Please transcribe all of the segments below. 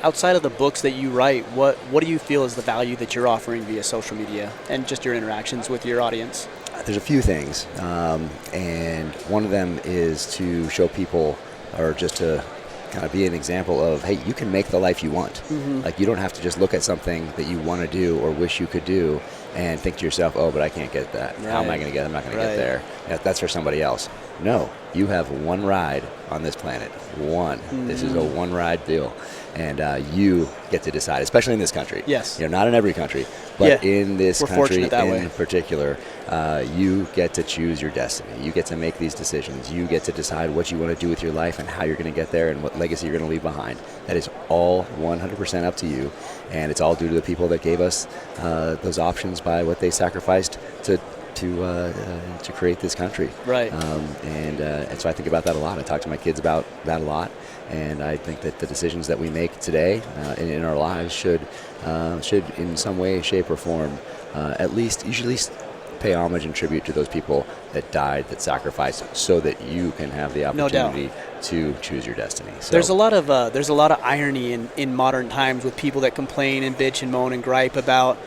Outside of the books that you write, what do you feel is the value that you're offering via social media and just your interactions with your audience? There's a few things, and one of them is to show people, or just to kind of be an example of, hey, you can make the life you want. Like, you don't have to just look at something that you want to do or wish you could do and think to yourself, oh, but I can't get that. Right. How am I going to get it? I'm not going to get there. That's for somebody else. No, you have one ride on this planet. One. This is a one ride deal. And you get to decide, especially in this country. Yes. Not in every country, but in this We're country in particular, you get to choose your destiny. You get to make these decisions. You get to decide what you want to do with your life and how you're going to get there and what legacy you're going to leave behind. That is all 100% up to you, and it's all due to the people that gave us those options by what they sacrificed to create this country. Right. And so I think about that a lot. I talk to my kids about that a lot, and I think that the decisions that we make today in our lives should in some way, shape, or form you should at least pay homage and tribute to those people that died, that sacrificed, so that you can have the opportunity to choose your destiny. So there's a lot of irony in modern times with people that complain and bitch and moan and gripe about,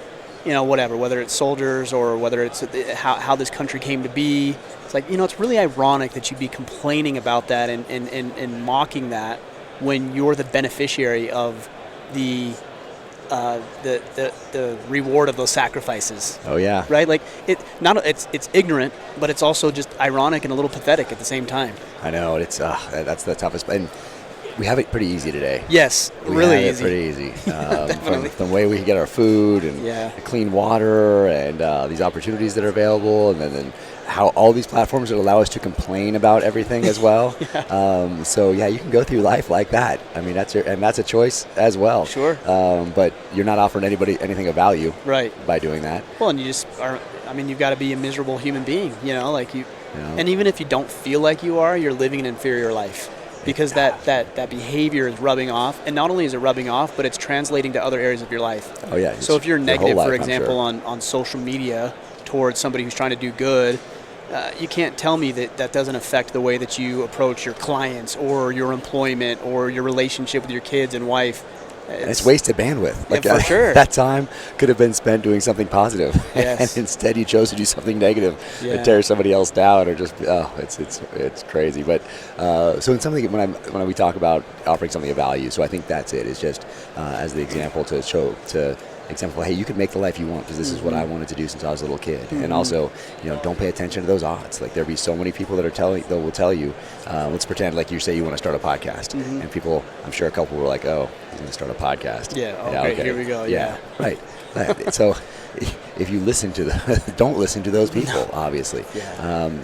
whether it's soldiers or whether it's how this country came to be. It's like, it's really ironic that you'd be complaining about that and mocking that when you're the beneficiary of the reward of those sacrifices. Oh yeah. Right? Like it's ignorant, but it's also just ironic and a little pathetic at the same time. I know, it's that's the toughest. And we have it pretty easy today. Yes, really easy. Pretty easy. From the way we can get our food and clean water and these opportunities that are available, and then how all these platforms that allow us to complain about everything as well. So you can go through life like that. I mean, that's a choice as well. Sure. But you're not offering anybody anything of value. Right. By doing that. Well, and you just are. I mean, you've got to be a miserable human being. And even if you don't feel like you are, you're living an inferior life. Because that behavior is rubbing off, and not only is it rubbing off, but it's translating to other areas of your life. Oh yeah. So if you're negative, life, for example, on social media towards somebody who's trying to do good, you can't tell me that doesn't affect the way that you approach your clients or your employment or your relationship with your kids and wife. It's wasted bandwidth. For sure. That time could have been spent doing something positive, yes. And instead you chose to do something negative and tear somebody else down, or just it's crazy. But so in something when we talk about offering something of value, so I think that's it. It's just as the example to show hey, you can make the life you want because this is what I wanted to do since I was a little kid. And also, don't pay attention to those odds. Like, there'll be so many people that will tell you, let's pretend like you say you want to start a podcast, and people, I'm sure a couple were like, oh, he's going to start a podcast. Okay, here we go. Yeah. Right. So if you listen to don't listen to those people, obviously.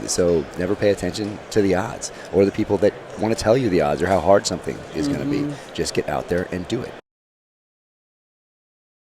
So never pay attention to the odds or the people that want to tell you the odds or how hard something is going to be. Just get out there and do it.